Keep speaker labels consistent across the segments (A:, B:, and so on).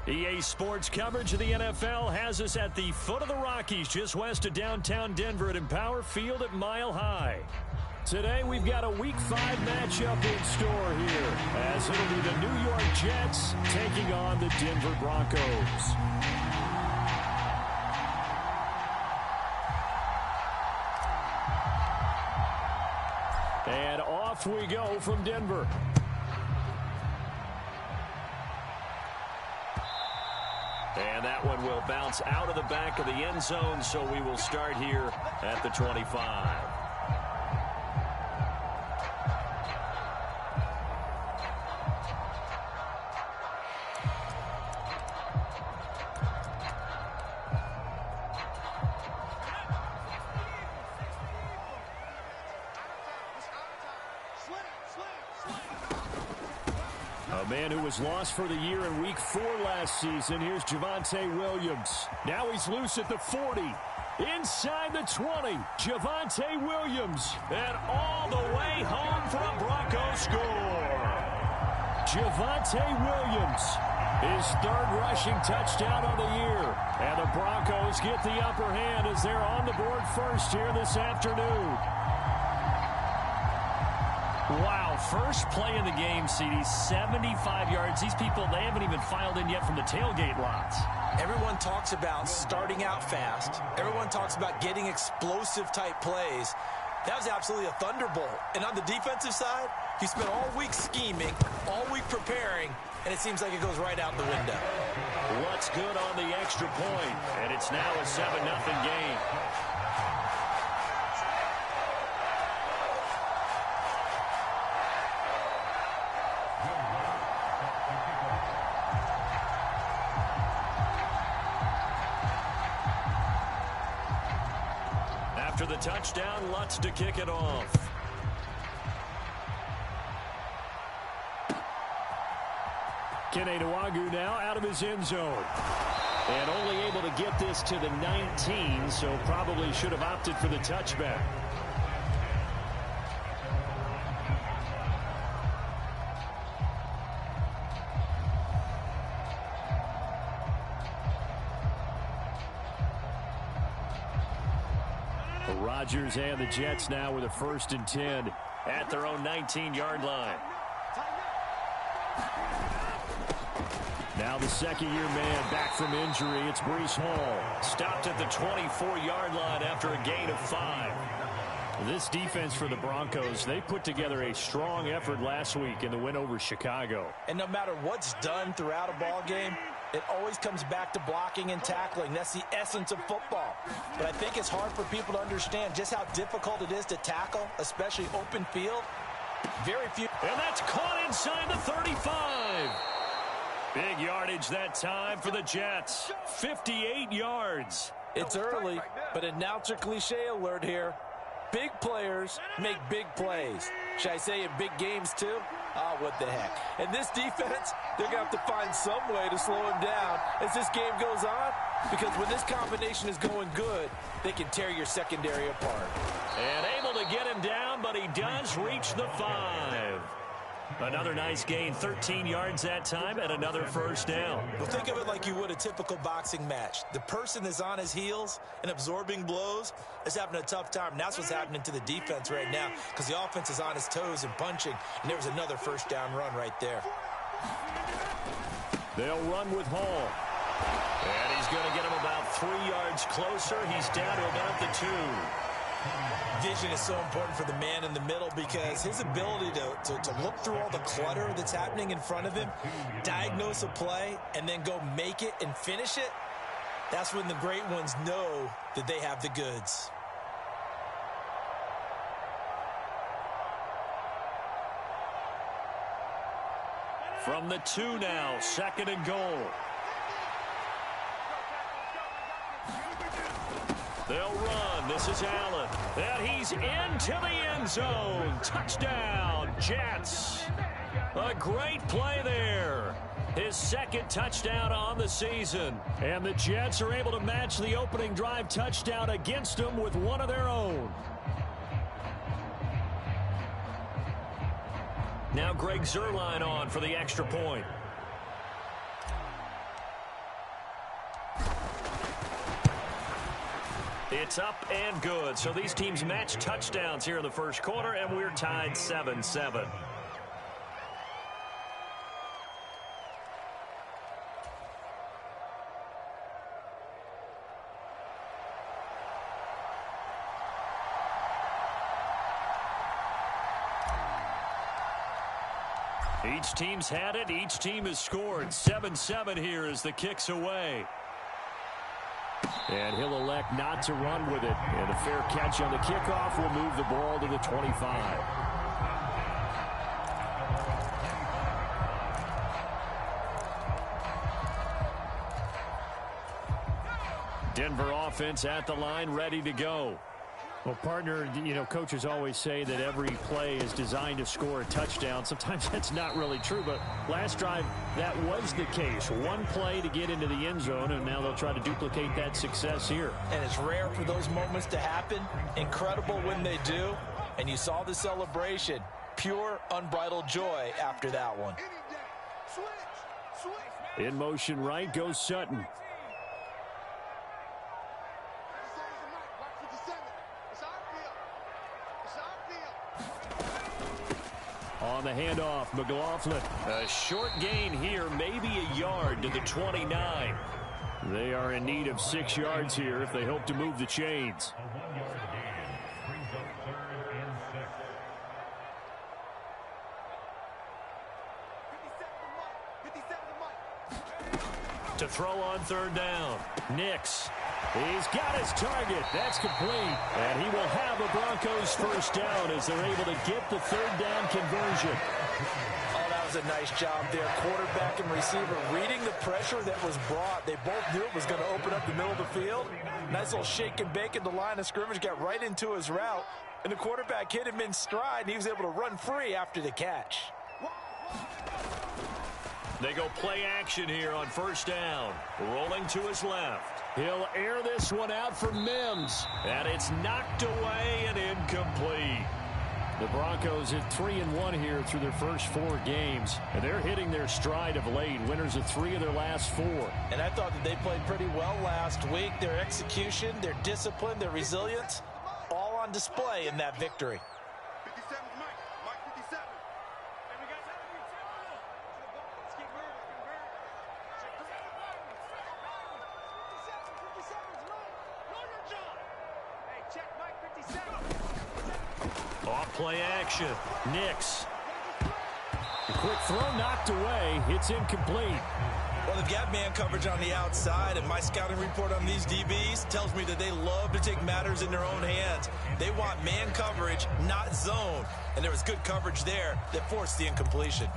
A: EA Sports coverage of the NFL has us at the foot of the Rockies, just west of downtown Denver at Empower Field at Mile High. Today we've got a Week 5 matchup in store here, as it'll be the New York Jets taking on the Denver Broncos. And off we go from Denver. And that one will bounce out of the back of the end zone, so we will start here at the 25. A man who was lost for the year in Week 4 last season. Here's Javonte Williams. Now he's loose at the 40. Inside the 20. Javonte Williams. And all the way home for a Broncos score. Javonte Williams. His third rushing touchdown on the year. And the Broncos get the upper hand as they're on the board first here this afternoon. Wow, first play in the game, CD, 75 yards. These people, they haven't even filed in yet from the tailgate lots.
B: Everyone talks about starting out fast. Everyone talks about getting explosive-type plays. That was absolutely a thunderbolt. And on the defensive side, he spent all week scheming, all week preparing, and it seems like it goes right out the window.
A: What's good on the extra point? And it's now a 7-0 game. After the touchdown, Lutz to kick it off. Kene Nwangwu now out of his end zone. And only able to get this to the 19, so probably should have opted for the touchback. Rodgers and the Jets now with a 1st and 10 at their own 19-yard line. Now the second-year man back from injury. It's Breece Hall. Stopped at the 24-yard line after a gain of 5. This defense for the Broncos, they put together a strong effort last week in the win over Chicago.
B: And no matter what's done throughout a ball game, it always comes back to blocking and tackling. That's the essence of football. But I think it's hard for people to understand just how difficult it is to tackle, especially open field. Very few.
A: And that's caught inside the 35. Big yardage that time for the Jets. 58 yards.
B: It's early, but announcer cliche alert here. Big players make big plays. Should I say in big games too? Oh, what the heck. And this defense, they're going to have to find some way to slow him down as this game goes on. Because when this combination is going good, they can tear your secondary apart.
A: And able to get him down, but he does reach the 5. Another nice gain, 13 yards that time, and another 1st down.
B: Well, think of it like you would a typical boxing match. The person that's on his heels and absorbing blows is having a tough time. And that's what's happening to the defense right now because the offense is on his toes and punching, and there was another 1st down run right there.
A: They'll run with Hall. And he's going to get him about 3 yards closer. He's down to about the 2.
B: Vision is so important for the man in the middle because his ability to look through all the clutter that's happening in front of him, diagnose a play, and then go make it and finish it, that's when the great ones know that they have the goods.
A: From the 2 now, 2nd and goal. They'll run. This is Allen. And he's into the end zone. Touchdown, Jets. A great play there. His 2nd touchdown on the season. And the Jets are able to match the opening drive touchdown against them with one of their own. Now Greg Zuerlein on for the extra point. It's up and good. So these teams match touchdowns here in the first quarter, and we're tied 7-7. Each team's had it. Each team has scored. 7-7 here as the kick's away. And he'll elect not to run with it. And a fair catch on the kickoff will move the ball to the 25. Denver offense at the line, ready to go.
C: Well, partner, coaches always say that every play is designed to score a touchdown. Sometimes that's not really true, but last drive, that was the case. One play to get into the end zone, and now they'll try to duplicate that success here.
B: And it's rare for those moments to happen. Incredible when they do. And you saw the celebration. Pure, unbridled joy after that one.
A: In motion right goes Sutton. On the handoff, McLaughlin. A short gain here, maybe a yard to the 29. They are in need of 6 yards here if they hope to move the chains. To throw on third down. Nix. He's got his target. That's complete. And he will have a Broncos first down as they're able to get the third down conversion.
B: Oh, that was a nice job there. Quarterback and receiver reading the pressure that was brought. They both knew it was going to open up the middle of the field. Nice little shake and bake at the line of scrimmage. Got right into his route. And the quarterback hit him in stride. And he was able to run free after the catch.
A: They go play action here on first down. Rolling to his left. He'll air this one out for Mims. And it's knocked away and incomplete. The Broncos at 3-1 here through their first 4 games. And they're hitting their stride of late. Winners of 3 of their last 4.
B: And I thought that they played pretty well last week. Their execution, their discipline, their resilience, all on display in that victory.
A: Off play action. Nix. The quick throw knocked away. It's incomplete.
B: Well, they've got man coverage on the outside, and my scouting report on these DBs tells me that they love to take matters in their own hands. They want man coverage, not zone. And there was good coverage there that forced the incompletion.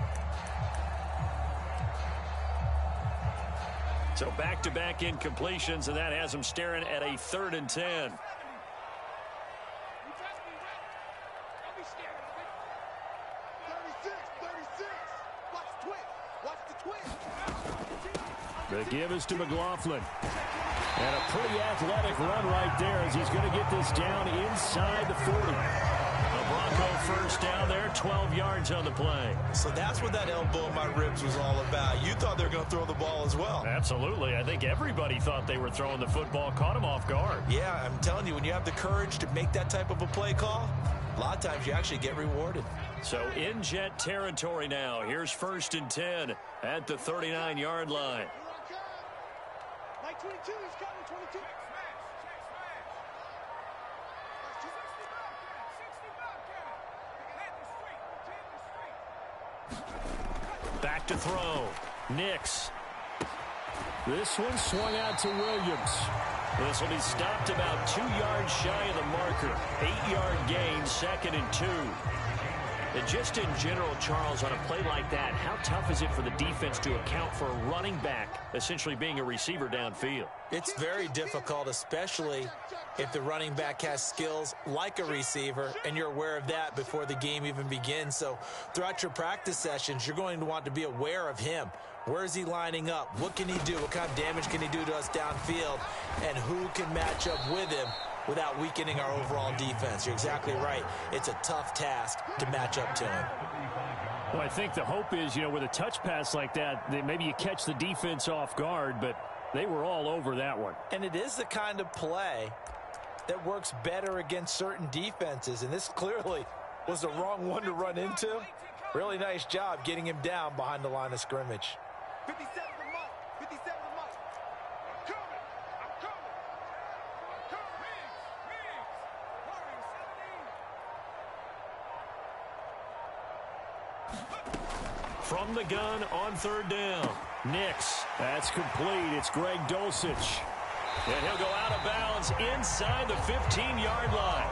A: So back-to-back incompletions, and that has them staring at a 3rd and 10. The give is to McLaughlin. And a pretty athletic run right there as he's going to get this down inside the 40. A Bronco first down there, 12 yards on the play.
B: So that's what that elbow in my ribs was all about. You thought they were going to throw the ball as well.
A: Absolutely. I think everybody thought they were throwing the football, caught him off guard.
B: Yeah, I'm telling you, when you have the courage to make that type of a play call, a lot of times you actually get rewarded.
A: So in Jet territory now. Here's 1st and 10 at the 39-yard line.
D: 22, he's coming, 22.
A: Back to throw. Nix. This one swung out to Williams. This will be stopped about 2 yards shy of the marker. 8-yard gain, 2nd and 2. And just in general, Charles, on a play like that, how tough is it for the defense to account for a running back essentially being a receiver downfield?
B: It's very difficult, especially if the running back has skills like a receiver, and you're aware of that before the game even begins. So throughout your practice sessions, you're going to want to be aware of him. Where is he lining up? What can he do? What kind of damage can he do to us downfield? And who can match up with him without weakening our overall defense? You're exactly right. It's a tough task to match up to him.
C: Well, I think the hope is, with a touch pass like that maybe you catch the defense off guard, but they were all over that one.
B: And it is the kind of play that works better against certain defenses, and this clearly was the wrong one to run into. Really nice job getting him down behind the line of scrimmage.
D: 57 the mark. 57 the mark. I'm coming. I'm coming. I'm coming. Riggs.
A: From the gun on third down. Nix. That's complete. It's Greg Dulcich. And he'll go out of bounds inside the 15-yard line.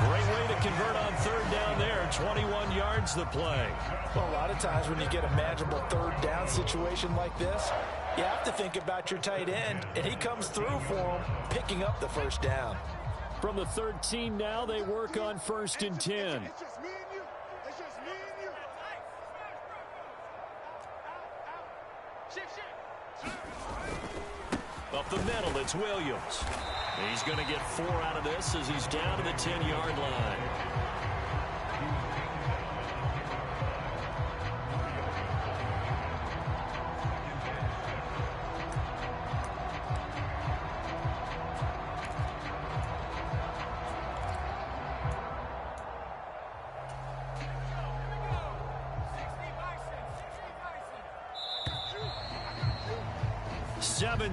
A: Great way to convert on third down there. 21 yards the play.
B: Well, a lot of times when you get a manageable third down situation like this, you have to think about your tight end, and he comes through for him, picking up the first down.
A: From the 13 now, they work on 1st and 10.
D: It's just me and you. It's just me and you. Shift.
A: Up the middle, it's Williams. He's going to get 4 out of this as he's down to the 10-yard line.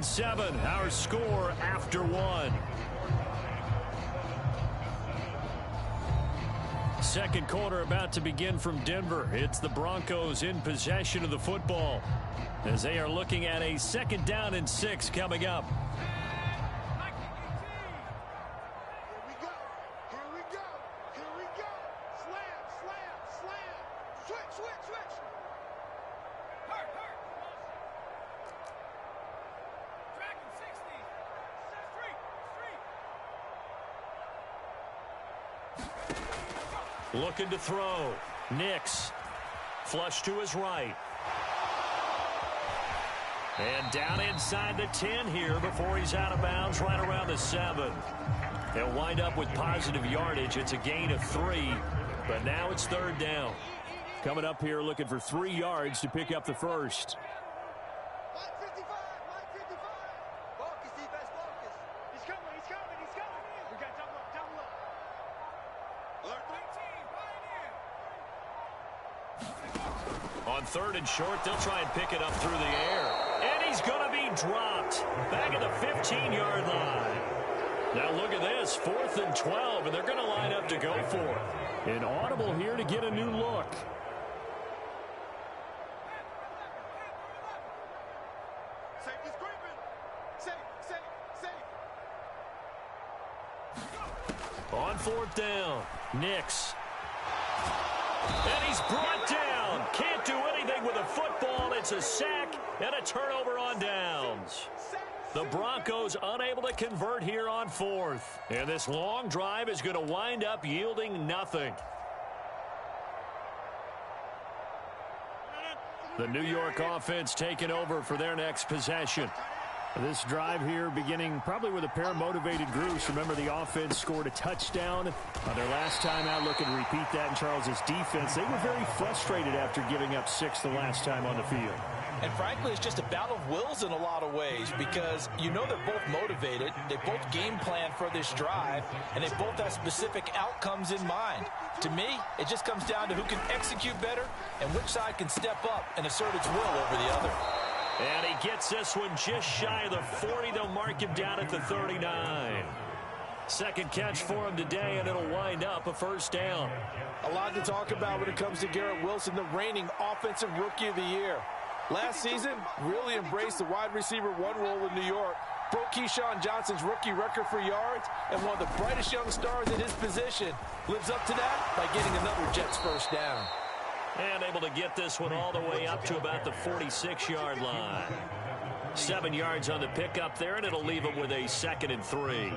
A: Seven, our score after 1. Second quarter about to begin from Denver. It's the Broncos in possession of the football as they are looking at a 2nd down and 6 coming up.
D: Here we go. Slam. Switch. Hurt. Dragon 60.
A: Looking to throw. Nix. Flush to his right. And down inside the 10 here before he's out of bounds right around the 7. He'll wind up with positive yardage. It's a gain of 3, but now it's 3rd down. Coming up here looking for 3 yards to pick up the first.
D: Line 55. Focus, defense, focus. He's coming. We got double up. Alert 13,
A: On 3rd and short, they'll try and pick it up through the air. And he's going to be dropped back at the 15-yard line. Now look at this, 4th and 12, and they're going to line up to go for it. An audible here to get a new look.
D: Safety's creeping. Safe.
A: On 4th down, Nix. And he's brought down. Can't do anything with a football. It's a sack and a turnover on downs. The Broncos unable to convert here on 4th. And this long drive is going to wind up yielding nothing. The New York offense taking over for their next possession. This drive here beginning probably with a pair of motivated groups. Remember, the offense scored a touchdown on their last time out. Looking to repeat that in Charles's defense. They were very frustrated after giving up 6 the last time on the field.
B: And frankly, it's just a battle of wills in a lot of ways because you know they're both motivated. They both game plan for this drive, and they both have specific outcomes in mind. To me, it just comes down to who can execute better and which side can step up and assert its will over the other.
A: And he gets this one just shy of the 40. They'll mark him down at the 39. Second catch for him today, and it'll wind up a 1st down.
B: A lot to talk about when it comes to Garrett Wilson, the reigning Offensive Rookie of the Year. Last season, really embraced the wide receiver 1 role in New York. Broke Keyshawn Johnson's rookie record for yards, and one of the brightest young stars in his position lives up to that by getting another Jets 1st down.
A: And able to get this one all the way up to about the 46-yard line. 7 yards on the pickup there, and it'll leave them with a 2nd and 3.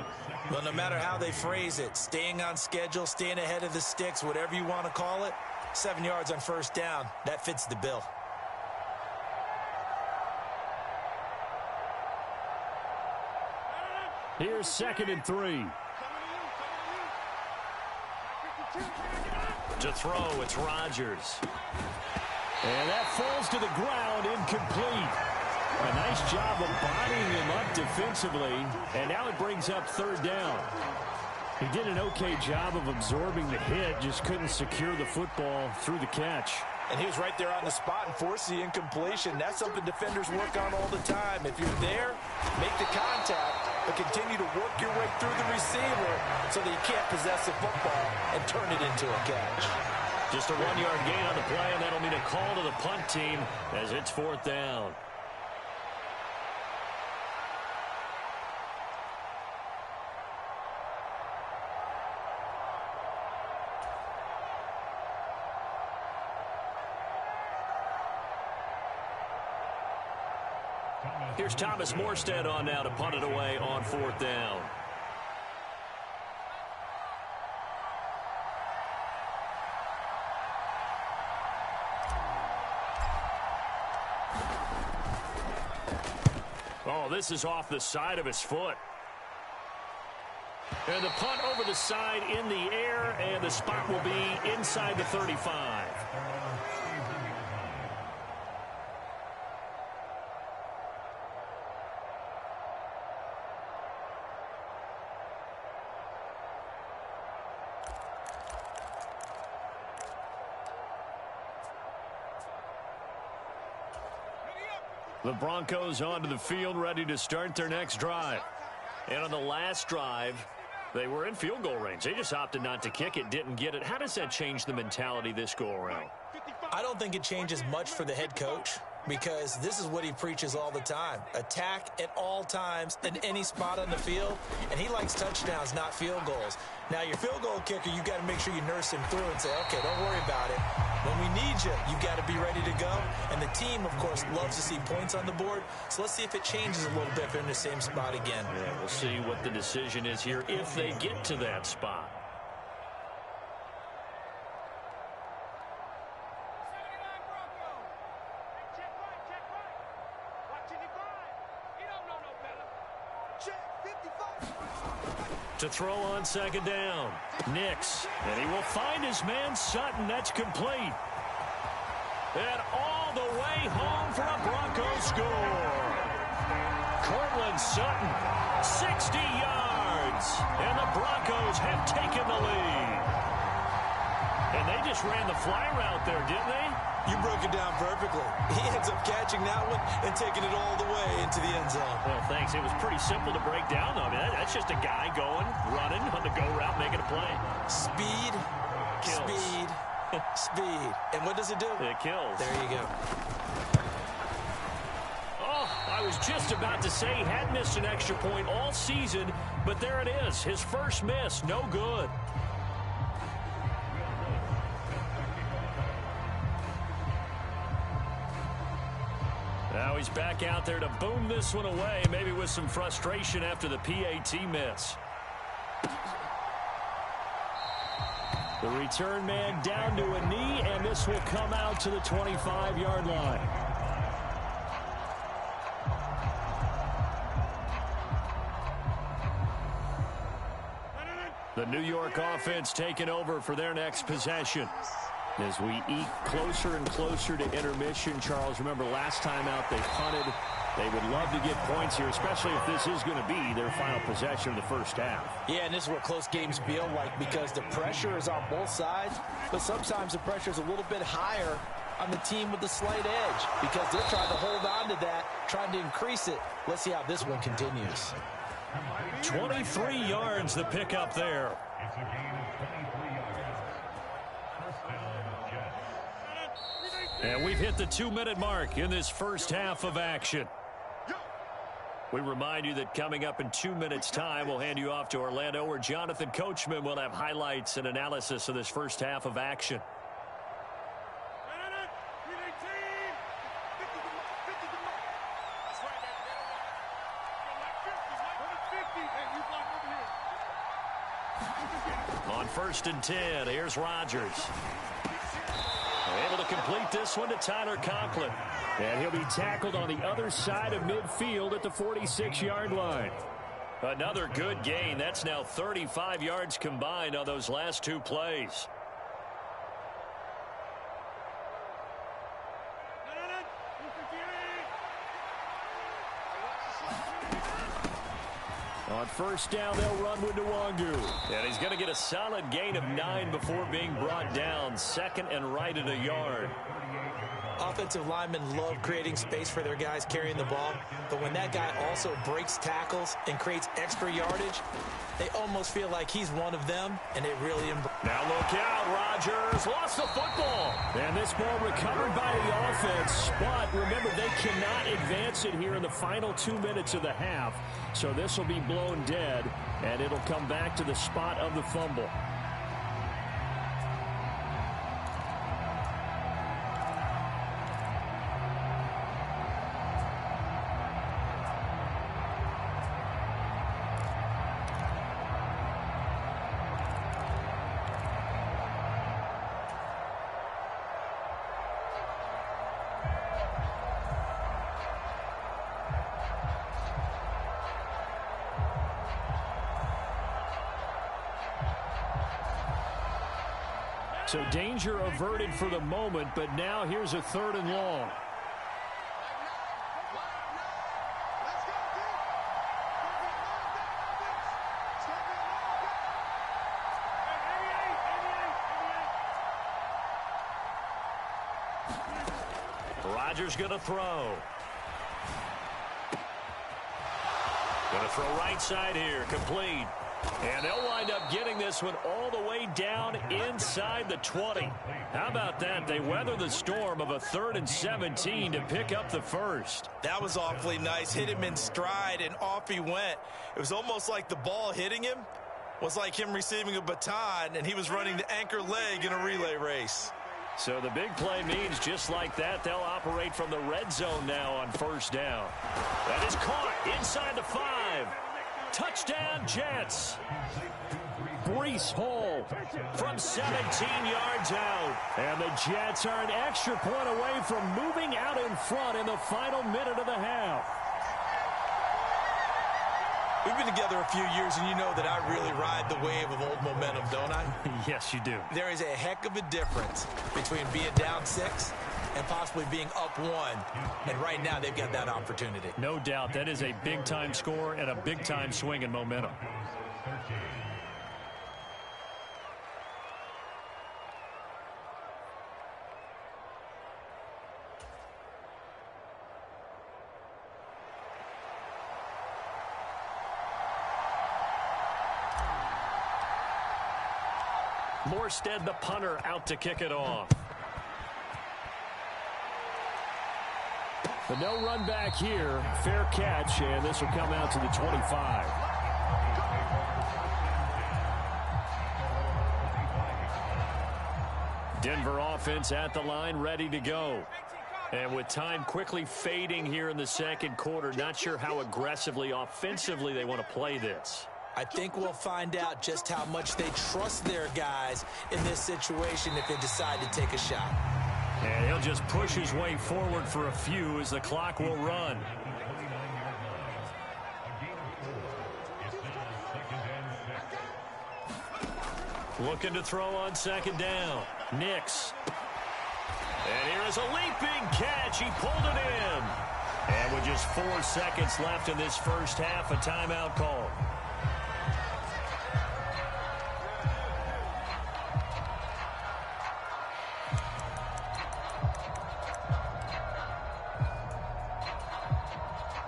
B: Well, no matter how they phrase it, staying on schedule, staying ahead of the sticks, whatever you want to call it, 7 yards on 1st down, that fits the bill.
A: Here's 2nd and 3. To throw, it's Rodgers. And that falls to the ground, incomplete. A nice job of bodying him up defensively, and now it brings up third down. He did an okay job of absorbing the hit, just couldn't secure the football through the catch.
B: And he was right there on the spot and forced the incompletion. That's something defenders work on all the time. If you're there, make the contact, but continue to work your way through the receiver so that you can't possess the football and turn it into a catch.
A: Just a 1-yard gain on the play, and that'll mean a call to the punt team as it's fourth down. Here's Thomas Morstead on now to punt it away on fourth down. Oh, this is off the side of his foot. And the punt over the side in the air, and the spot will be inside the 35. The Broncos onto the field, ready to start their next drive. And on the last drive, they were in field goal range. They just opted not to kick it, didn't get it. How does that change the mentality this go-around?
B: I don't think it changes much for the head coach, because this is what he preaches all the time. Attack at all times in any spot on the field, and he likes touchdowns, not field goals. Now, your field goal kicker, you got to make sure you nurse him through and say, okay, don't worry about it. When we need you, you've got to be ready to go. And the team, of course, loves to see points on the board. So let's see if it changes a little bit if they're in the same spot again.
A: Yeah, we'll see what the decision is here if they get to that spot. To throw on second down, Nix, and he will find his man Sutton. That's complete. And all the way home for a Broncos score. Courtland Sutton, 60 yards, and the Broncos have taken the lead. And they just ran the fly route there, didn't they?
B: You broke it down perfectly. He ends up catching that one and taking it all the way into the end zone.
A: Well, thanks. It was pretty simple to break down, though. I mean, that's just a guy going, running on the go route, making a play.
B: Speed,
A: Kills.
B: speed, speed. And what does it do?
A: It kills.
B: There you go.
A: Oh, I was just about to say he had missed an extra point all season, but there it is. His first miss, no good. Now he's back out there to boom this one away, maybe with some frustration after the PAT miss. The return man down to a knee, and this will come out to the 25-yard line. The New York offense taking over for their next possession. As we eke closer and closer to intermission, Charles, remember last time out they punted. They would love to get points here, especially if this is going to be their final possession of the first half.
B: Yeah, and this is what close games feel like, because the pressure is on both sides, but sometimes the pressure is a little bit higher on the team with the slight edge, because they're trying to hold on to that, trying to increase it. Let's see how this one continues.
A: 23 yards the pickup there. And we've hit the 2-minute mark in this first half of action. We remind you that coming up in 2 minutes' time, we'll hand you off to Orlando, where Jonathan Coachman will have highlights and analysis of this first half of action. On 1st and 10, here's Rodgers. Able to complete this one to Tyler Conklin. And he'll be tackled on the other side of midfield at the 46-yard line. Another good gain. That's now 35 yards combined on those last two plays. On first down, they'll run with Nwangu. And he's going to get a solid gain of 9 before being brought down. Second and right at a yard.
B: Offensive linemen love creating space for their guys carrying the ball, but when that guy also breaks tackles and creates extra yardage, they almost feel like he's one of them, and it really...
A: Now look out, Rodgers lost the football. And this ball recovered by the offense, but remember, they cannot advance it here in the final 2 minutes of the half, so this will be blown dead, and it'll come back to the spot of the fumble. So danger averted for the moment, but now here's a 3rd and long. Rodgers going to throw. Going to throw right side here, complete. And they'll wind up getting this one all the way down inside the 20. How about that? They weather the storm of a 3rd and 17 to pick up the first.
B: That was awfully nice. Hit him in stride, and off he went. It was almost like the ball hitting him was like him receiving a baton, and he was running the anchor leg in a relay race.
A: So the big play means just like that, they'll operate from the red zone now on first down. That is caught inside the 5. Touchdown, Jets. Breece Hall from 17 yards out. And the Jets are an extra point away from moving out in front in the final minute of the half.
B: We've been together a few years, and you know that I really ride the wave of old momentum, don't I?
C: Yes, you do.
B: There is a heck of a difference between being down 6 and possibly being up 1. And right now, they've got that opportunity.
C: No doubt. That is a big-time score and a big-time swing in momentum. Morstead, the punter, out to kick it off. The no run back here. Fair catch, and this will come out to the 25. Denver offense at the line, ready to go. And with time quickly fading here in the second quarter, not sure how aggressively, offensively they want to play this.
B: I think we'll find out just how much they trust their guys in this situation if they decide to take a shot.
C: And he'll just push his way forward for a few as the clock will run. Looking to throw on second down. Nix. And here is a leaping catch. He pulled it in. And with just 4 seconds left in this first half, a timeout call.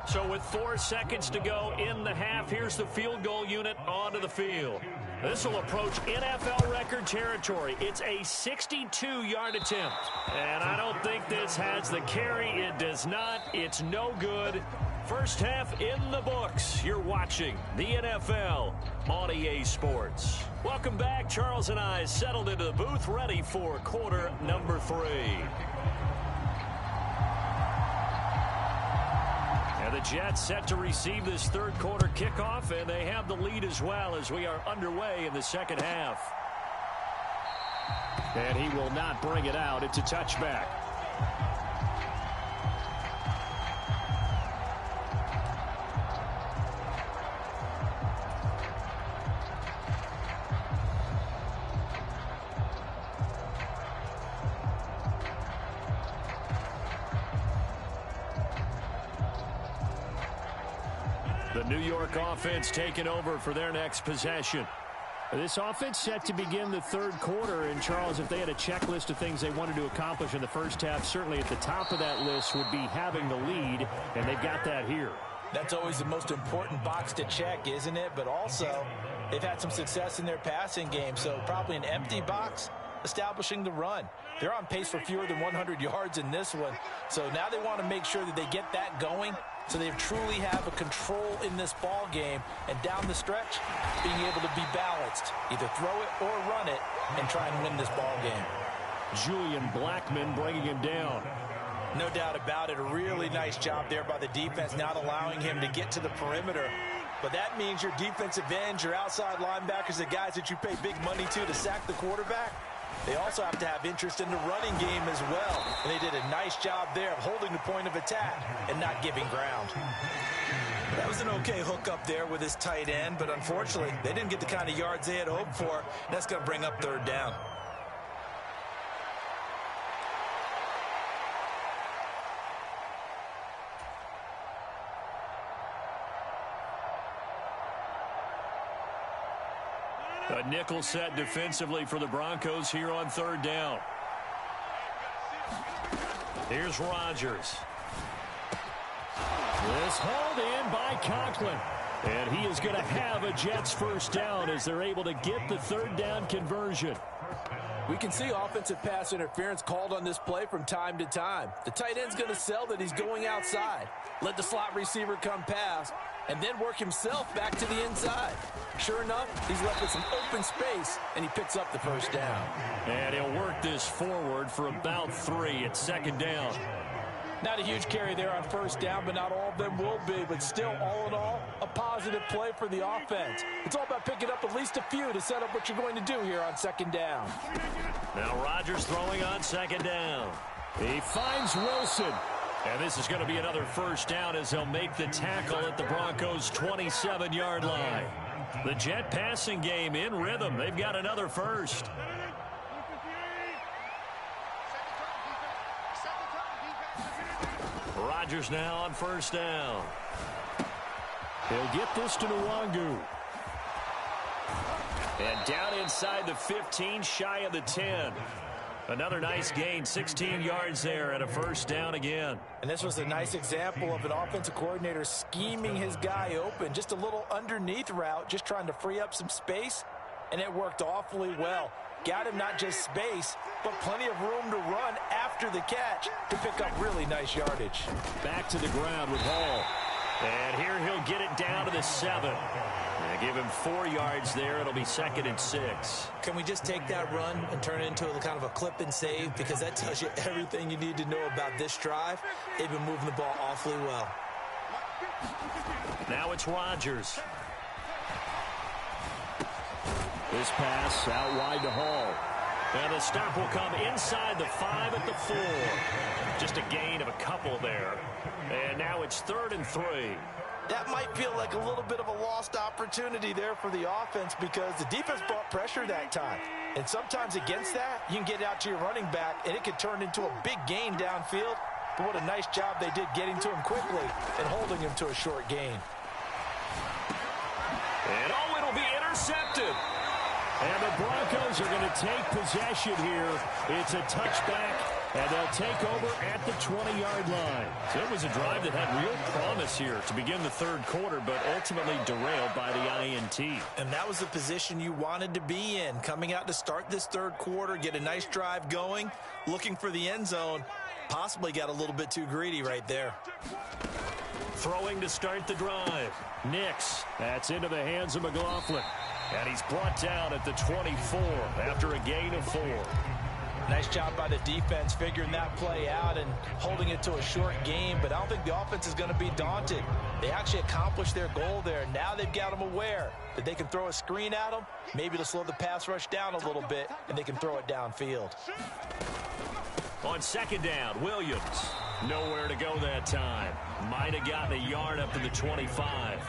C: So with 4 seconds to go in the half, here's the field goal unit onto the field. This will approach NFL record territory. It's a 62-yard attempt. And I don't think this has the carry. It does not. It's no good. First half in the books. You're watching the NFL on EA Sports. Welcome back. Charles and I settled into the booth, ready for quarter number 3. And the Jets set to receive this third quarter kickoff, and they have the lead as well as we are underway in the second half. And he will not bring it out. It's a touchback.
A: The New York offense taking over for their next possession.
C: This offense set to begin the third quarter. And, Charles, if they had a checklist of things they wanted to accomplish in the first half, certainly at the top of that list would be having the lead, and they've got that here.
B: That's always the most important box to check, isn't it? But also, they've had some success in their passing game, so probably an empty box establishing the run. They're on pace for fewer than 100 yards in this one, so now they want to make sure that they get that going so they truly have a control in this ball game, and down the stretch, being able to be balanced, either throw it or run it, and try and win this ball game.
C: Julian Blackmon bringing him down.
B: No doubt about it. A really nice job there by the defense, not allowing him to get to the perimeter. But that means your defensive ends, your outside linebackers, the guys that you pay big money to sack the quarterback, they also have to have interest in the running game as well. And they did a nice job there of holding the point of attack and not giving ground. That was an okay hook up there with his tight end, but unfortunately, they didn't get the kind of yards they had hoped for. That's going to bring up third down.
A: A nickel set defensively for the Broncos here on third down. Here's Rodgers.
C: This hauled in by Conklin. And he is going to have a Jets first down as they're able to get the third down conversion.
B: We can see offensive pass interference called on this play from time to time. The tight end's going to sell that he's going outside. Let the slot receiver come past, and then work himself back to the inside. Sure enough, he's left with some open space, and he picks up the first down.
A: And he'll work this forward for about 3 at second down.
B: Not a huge carry there on first down, but not all of them will be. But still, all in all, a positive play for the offense. It's all about picking up at least a few to set up what you're going to do here on second down.
A: Now Rodgers throwing on second down.
C: He finds Wilson.
A: And this is going to be another first down as they'll make the tackle at the Broncos' 27-yard line. The Jet passing game in rhythm. They've got another first. Rodgers now on first down.
C: He'll get this to Nwangu.
A: And down inside the 15, shy of the 10. Another nice gain, 16 yards there and a first down again.
B: And this was a nice example of an offensive coordinator scheming his guy open. Just a little underneath route, just trying to free up some space, and it worked awfully well. Got him not just space, but plenty of room to run after the catch to pick up really nice yardage.
C: Back to the ground with Hall.
A: And here he'll get it down to the 7. And give him 4 yards there. It'll be second and 6.
B: Can we just take that run and turn it into a kind of a clip and save? Because that tells you everything you need to know about this drive. They've been moving the ball awfully well.
A: Now it's Rodgers.
C: This pass out wide to Hall.
A: And the stop will come inside the 5 at the 4. Just a gain of a couple there. And now it's 3rd and 3.
B: That might feel like a little bit of a lost opportunity there for the offense because the defense brought pressure that time. And sometimes against that, you can get out to your running back, and it can turn into a big gain downfield. But what a nice job they did getting to him quickly and holding him to a short gain.
A: And oh, it'll be intercepted.
C: And the Broncos are going to take possession here. It's a touchback, and they'll take over at the 20-yard line.
A: So it was a drive that had real promise here to begin the third quarter, but ultimately derailed by the INT.
B: And that was the position you wanted to be in, coming out to start this third quarter, get a nice drive going, looking for the end zone. Possibly got a little bit too greedy right there.
A: Throwing to start the drive.
C: Nix. That's into the hands of McLaughlin.
A: And he's brought down at the 24 after a gain of 4.
B: Nice job by the defense figuring that play out and holding it to a short game, but I don't think the offense is going to be daunted. They actually accomplished their goal there. Now they've got them aware that they can throw a screen at them, maybe to slow the pass rush down a little bit, and they can throw it downfield.
A: On second down, Williams. Nowhere to go that time. Might have gotten a yard up to the 25.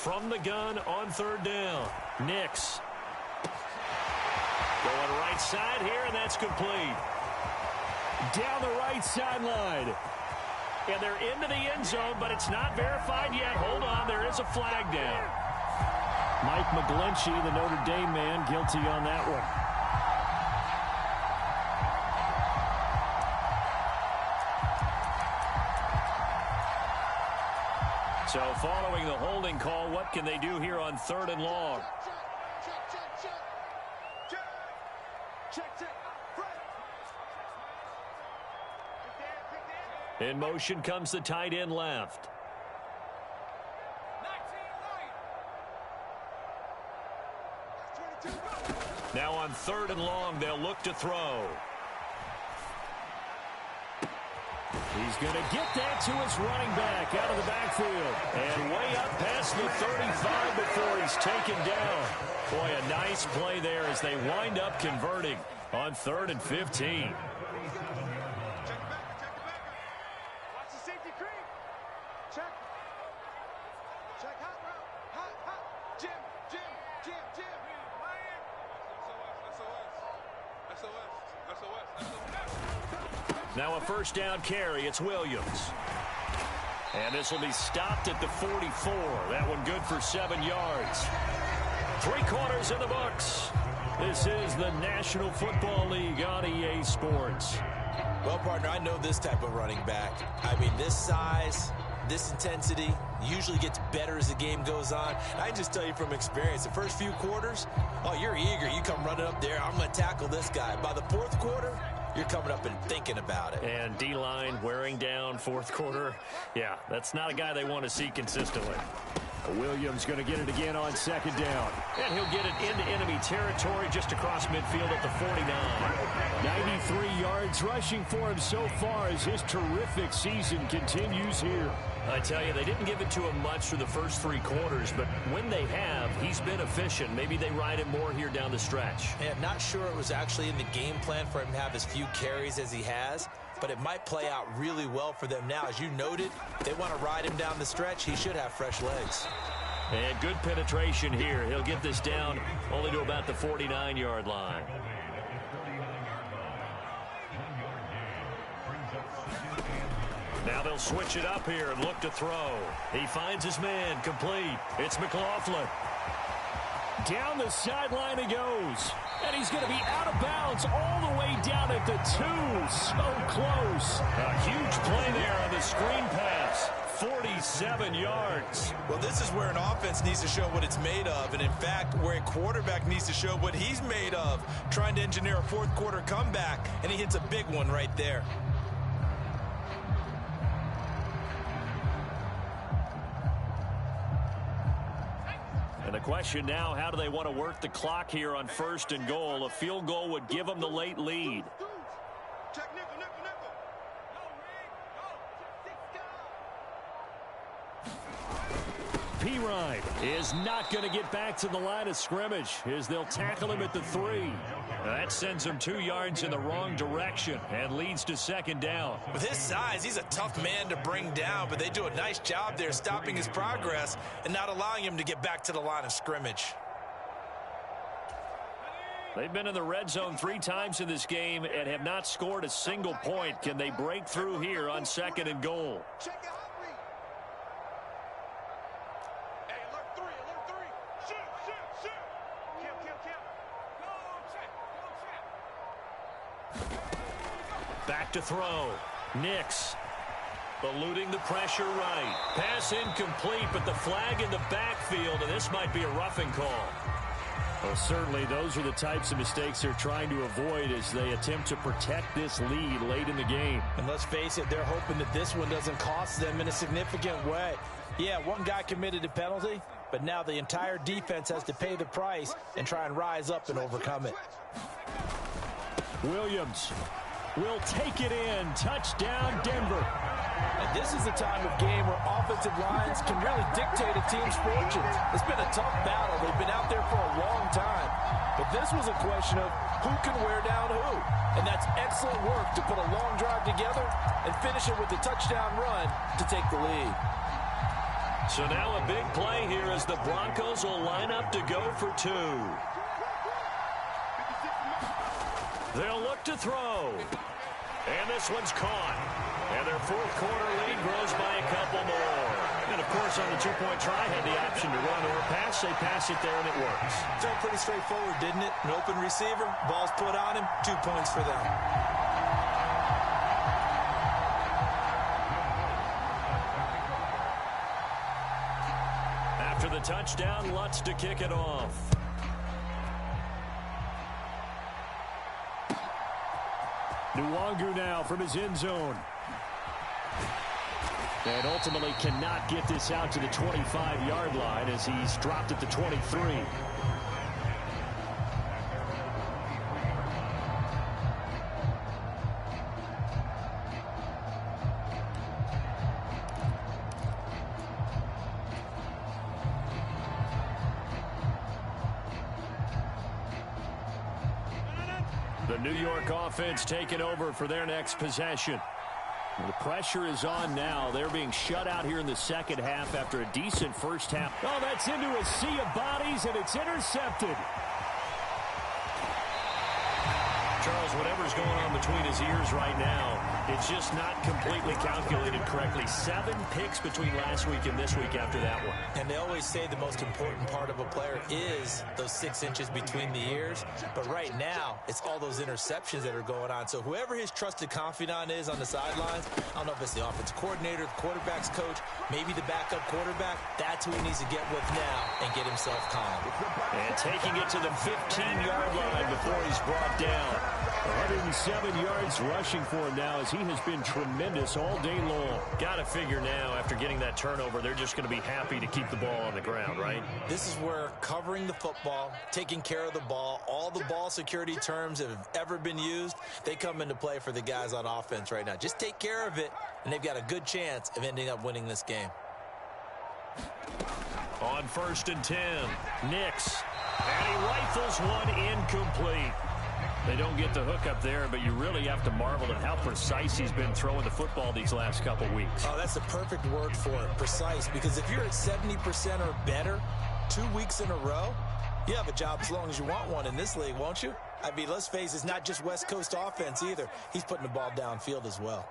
C: from the gun on third down. Nix. Going right side here, and that's complete. Down the right sideline. And they're into the end zone, but it's not verified yet. Hold on, there is a flag down. Mike McGlinchey, the Notre Dame man, guilty on that one. So following the holding call, what can they do here on third and long? In motion comes the tight end left. Now on third and long, they'll look to throw. He's going to get that to his running back out of the backfield. And way up past the 35 before he's taken down. Boy, a nice play there as they wind up converting on 3rd and 15. Now a first down carry. It's Williams. And this will be stopped at the 44. That one good for 7 yards. 3 quarters in the books. This is the National Football League on EA Sports.
B: Well, partner, I know this type of running back. I mean, this size, this intensity usually gets better as the game goes on. I can just tell you from experience, the first few quarters, oh, you're eager. You come running up there. I'm going to tackle this guy. By the 4th quarter, you're coming up and thinking about it.
C: And D-line wearing down 4th quarter. Yeah, that's not a guy they want to see consistently. Williams going to get it again on 2nd down. And he'll get it into enemy territory just across midfield at the 49. 93 yards rushing for him so far as his terrific season continues here. I tell you, they didn't give it to him much for the first 3 quarters, but when they have, he's been efficient. Maybe they ride him more here down the stretch.
B: Yeah, I'm not sure it was actually in the game plan for him to have as few carries as he has, but it might play out really well for them now. As you noted, they want to ride him down the stretch. He should have fresh legs.
C: And good penetration here. He'll get this down only to about the 49-yard line. Now they'll switch it up here and look to throw. He finds his man, complete. It's McLaughlin. Down the sideline he goes. And he's going to be out of bounds all the way down at the 2. So close. A huge play there on the screen pass. 47 yards.
B: Well, this is where an offense needs to show what it's made of. And in fact, where a quarterback needs to show what he's made of. Trying to engineer a 4th quarter comeback. And he hits a big one right there.
C: And the question now, how do they want to work the clock here on 1st and goal? A field goal would give them the late lead. Pirine is not going to get back to the line of scrimmage as they'll tackle him at the 3. That sends him 2 yards in the wrong direction and leads to 2nd down.
B: With his size, he's a tough man to bring down, but they do a nice job there stopping his progress and not allowing him to get back to the line of scrimmage.
C: They've been in the red zone 3 times in this game and have not scored a single point. Can they break through here on 2nd and goal? Back to throw. Nix eluding the pressure right. Pass incomplete, but the flag in the backfield, and this might be a roughing call. Well, certainly those are the types of mistakes they're trying to avoid as they attempt to protect this lead late in the game.
B: And let's face it, they're hoping that this one doesn't cost them in a significant way. Yeah, one guy committed a penalty, but now the entire defense has to pay the price and try and rise up and overcome it.
C: Williams will take it in. Touchdown, Denver.
B: And this is the time of game where offensive lines can really dictate a team's fortunes. It's been a tough battle. They've been out there for a long time. But this was a question of who can wear down who. And that's excellent work to put a long drive together and finish it with a touchdown run to take the lead.
A: So now a big play here as the Broncos will line up to go for 2. They'll look to throw. And this one's caught. And their fourth quarter lead grows by a couple more. And, of course, on the two-point try, had the option to run or pass. They pass it there, and it works.
B: Felt pretty straightforward, didn't it? An open receiver, ball's put on him, 2 points for them.
A: After the touchdown, Lutz to kick it off.
C: Nwangu now from his end zone. And ultimately cannot get this out to the 25-yard line as he's dropped at the 23. The New York offense taking over for their next possession. The pressure is on now. They're being shut out here in the second half after a decent first half. Oh, that's into a sea of bodies, and it's intercepted.
A: Charles, whatever's going on between his ears right now, it's just not completely calculated correctly. 7 picks between last week and this week after that one.
B: And they always say the most important part of a player is those 6 inches between the ears. But right now, it's all those interceptions that are going on. So whoever his trusted confidant is on the sidelines, I don't know if it's the offensive coordinator, the quarterback's coach, maybe the backup quarterback, that's who he needs to get with now and get himself calm.
A: And taking it to the 15-yard line before he's brought down.
C: 107 yards rushing for him now as he has been tremendous all day long.
A: Got to figure now, after getting that turnover, they're just going to be happy to keep the ball on the ground, right?
B: This is where covering the football, taking care of the ball, all the ball security terms that have ever been used, they come into play for the guys on offense right now. Just take care of it, and they've got a good chance of ending up winning this game.
A: On 1st and 10, Nix. And he rifles one incomplete. They don't get the hook up there, but you really have to marvel at how precise he's been throwing the football these last couple weeks.
B: Oh, that's the perfect word for it, precise, because if you're at 70% or better 2 weeks in a row, you have a job as long as you want one in this league, won't you? I mean, let's face it, it's not just West Coast offense either. He's putting the ball downfield as well.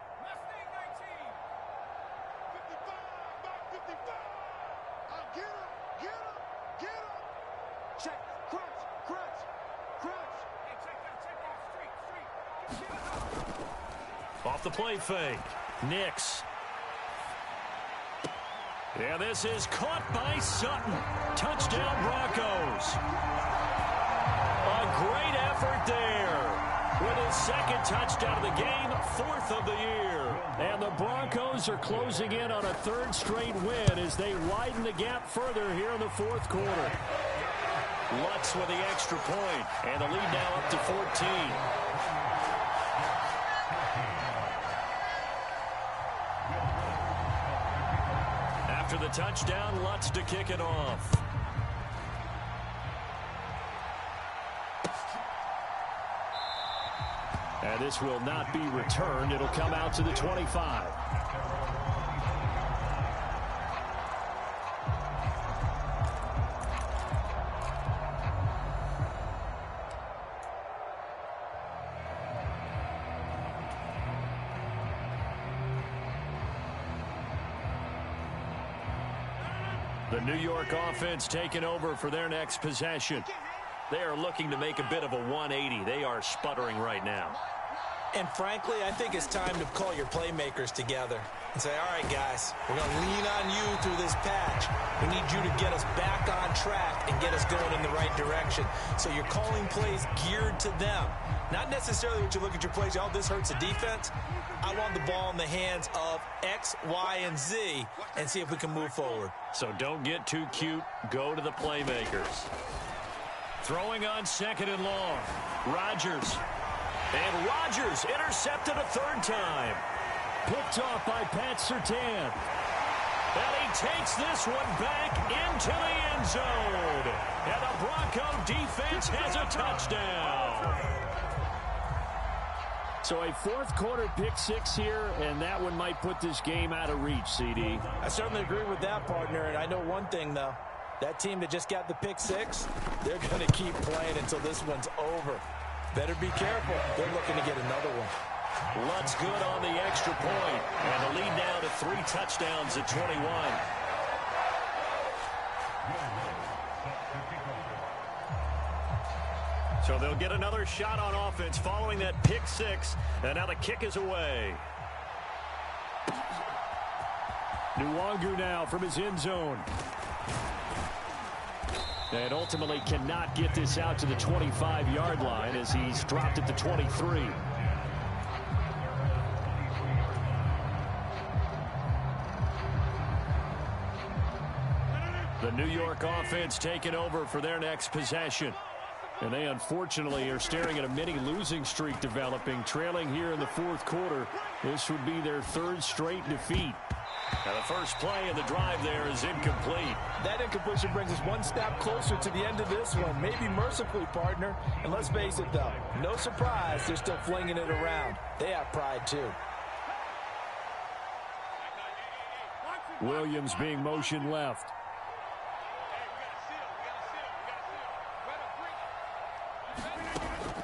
A: Off the play fake. Nix. Yeah, this is caught by Sutton. Touchdown Broncos. A great effort there. With his second touchdown of the game, 4th of the year.
C: And the Broncos are closing in on a 3rd straight win as they widen the gap further here in the 4th quarter.
A: Lutz with the extra point, and the lead now up to 14. After the touchdown, Lutz to kick it off.
C: And this will not be returned. It'll come out to the 25. The New York offense taking over for their next possession.
A: They are looking to make a bit of a 180. They are sputtering right now.
B: And frankly, I think it's time to call your playmakers together and say, all right, guys, we're going to lean on you through this patch. We need you to get us back on track and get us going in the right direction. So you're calling plays geared to them. Not necessarily what you look at your plays, oh, this hurts the defense. I want the ball in the hands of X, Y, and Z and see if we can move forward.
A: So don't get too cute. Go to the playmakers. Throwing on 2nd and long. Rodgers. And Rodgers intercepted a 3rd time.
C: Picked off by Pat Surtain.
A: And he takes this one back into the end zone. And the Bronco defense has a touchdown.
C: So a fourth quarter pick six here, and that one might put this game out of reach, CD.
B: I certainly agree with that, partner, and I know one thing, though. That team that just got the pick six, they're going to keep playing until this one's over. Better be careful. They're looking to get another one.
A: Lutt's good on the extra point, and the lead now to 3 touchdowns at 21.
C: So they'll get another shot on offense following that pick six, and now the kick is away. Nwangu now from his end zone. And ultimately cannot get this out to the 25-yard line as he's dropped at the 23. The New York offense taking over for their next possession. And they unfortunately are staring at a mini losing streak developing, trailing here in the fourth quarter. This would be their 3rd straight defeat. Now the first play of the drive there is incomplete.
B: That incompletion brings us one step closer to the end of this one. Maybe mercifully, partner. And let's face it, though, no surprise, they're still flinging it around. They have pride, too.
C: Williams being motioned left.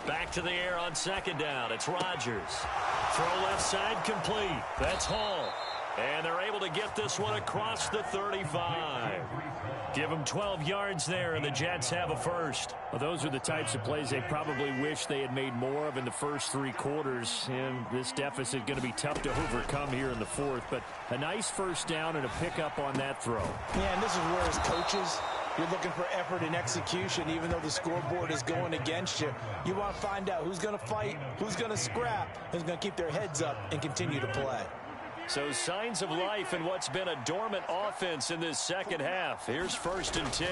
C: Back to the air on 2nd down. It's Rodgers. Throw left side complete. That's Hall. And they're able to get this one across the 35. Give them 12 yards there, and the Jets have a first. Well, those are the types of plays they probably wish they had made more of in the first 3 quarters. And this deficit going to be tough to overcome here in the fourth. But a nice first down and a pickup on that throw.
B: Yeah, and this is where, as coaches, you're looking for effort and execution, even though the scoreboard is going against you. You want to find out who's going to fight, who's going to scrap, who's going to keep their heads up and continue to play.
C: So signs of life in what's been a dormant offense in this second half. Here's 1st and 10.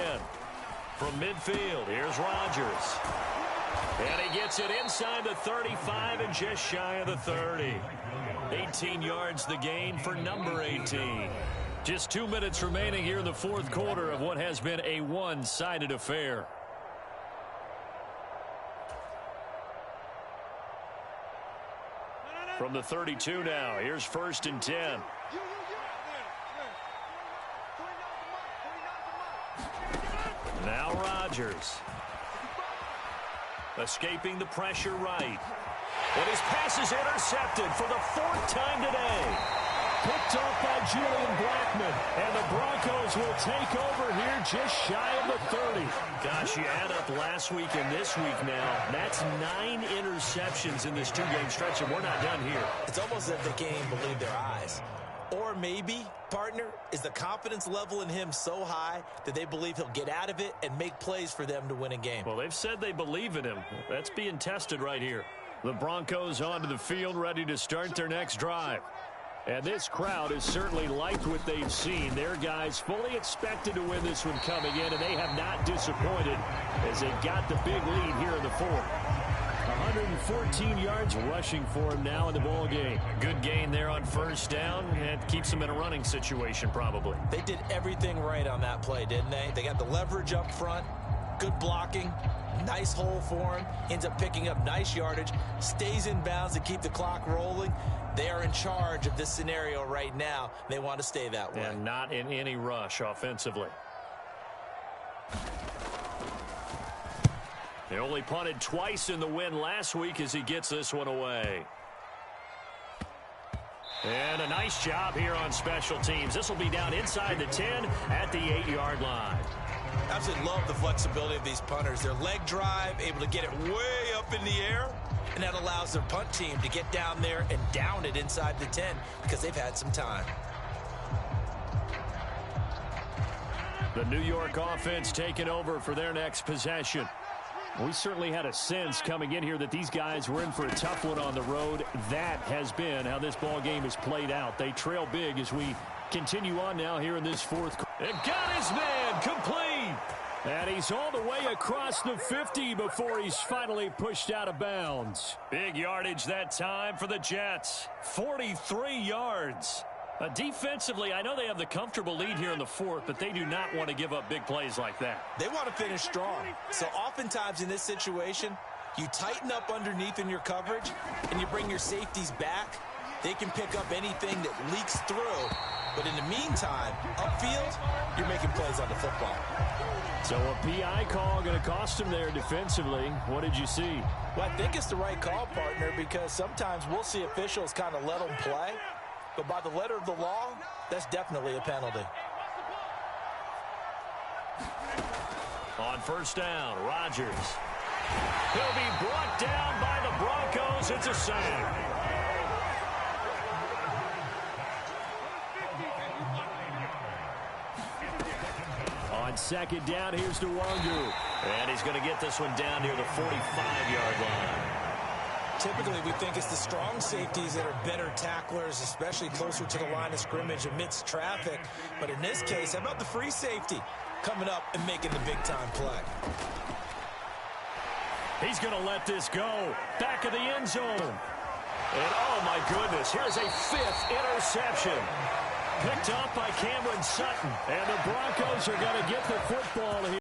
C: From midfield, here's Rodgers. And he gets it inside the 35 and just shy of the 30. 18 yards the gain for number 18. Just 2 minutes remaining here in the fourth quarter of what has been a one-sided affair. From the 32 now, here's 1st and 10. Now Rodgers. Escaping the pressure right. And his pass is intercepted for the 4th time today. Picked off by Julian Blackmon. And the Broncos will take over here just shy of the 30. Gosh, you add up last week and this week now. That's 9 interceptions in this 2-game stretch, and we're not done here.
B: It's almost as if they can't even believe their eyes. Or maybe, partner, is the confidence level in him so high that they believe he'll get out of it and make plays for them to win a game.
C: Well, they've said they believe in him. That's being tested right here. The Broncos onto the field, ready to start their next drive. And this crowd has certainly liked what they've seen. Their guys fully expected to win this one coming in, and they have not disappointed as they got the big lead here in the fourth. 114 yards rushing for him now in the ball game. Good gain there on 1st down, and keeps them in a running situation probably.
B: They did everything right on that play, didn't they? They got the leverage up front, good blocking, nice hole for him, ends up picking up nice yardage, stays in bounds to keep the clock rolling. They are in charge of this scenario right now. They want to stay that way.
C: And not in any rush offensively. They only punted twice in the win last week as he gets this one away. And a nice job here on special teams. This will be down inside the 10 at the 8-yard line.
B: Absolutely love the flexibility of these punters. Their leg drive, able to get it way up in the air, and that allows their punt team to get down there and down it inside the 10 because they've had some time.
C: The New York offense taking over for their next possession. We certainly had a sense coming in here that these guys were in for a tough one on the road. That has been how this ball game has played out. They trail big as we continue on now here in this fourth quarter. And got his man complete. And he's all the way across the 50 before he's finally pushed out of bounds. Big yardage that time for the Jets. 43 yards. Defensively, I know they have the comfortable lead here in the fourth, but they do not want to give up big plays like that.
B: They want to finish strong. So oftentimes in this situation, You tighten up underneath in your coverage, and you bring your safeties back. They can pick up anything that leaks through. But in the meantime, upfield, you're making plays on the football.
C: So a PI call going to cost him there defensively. What did you see?
B: Well, I think it's the right call, partner, because sometimes we'll see officials kind of let them play. But by the letter of the law, that's definitely a penalty.
C: On first down, Rodgers. He'll be brought down by the Broncos. It's a sack. On second down, here's Nwangu. And he's going to get this one down near the 45-yard line.
B: Typically, we think it's the strong safeties that are better tacklers, especially closer to the line of scrimmage amidst traffic. But in this case, how about the free safety coming up and making the big-time play?
C: He's going to let this go. Back of the end zone. And, oh, my goodness, here's a 5th interception. Picked up by Cameron Sutton. And the Broncos are going to get the football here.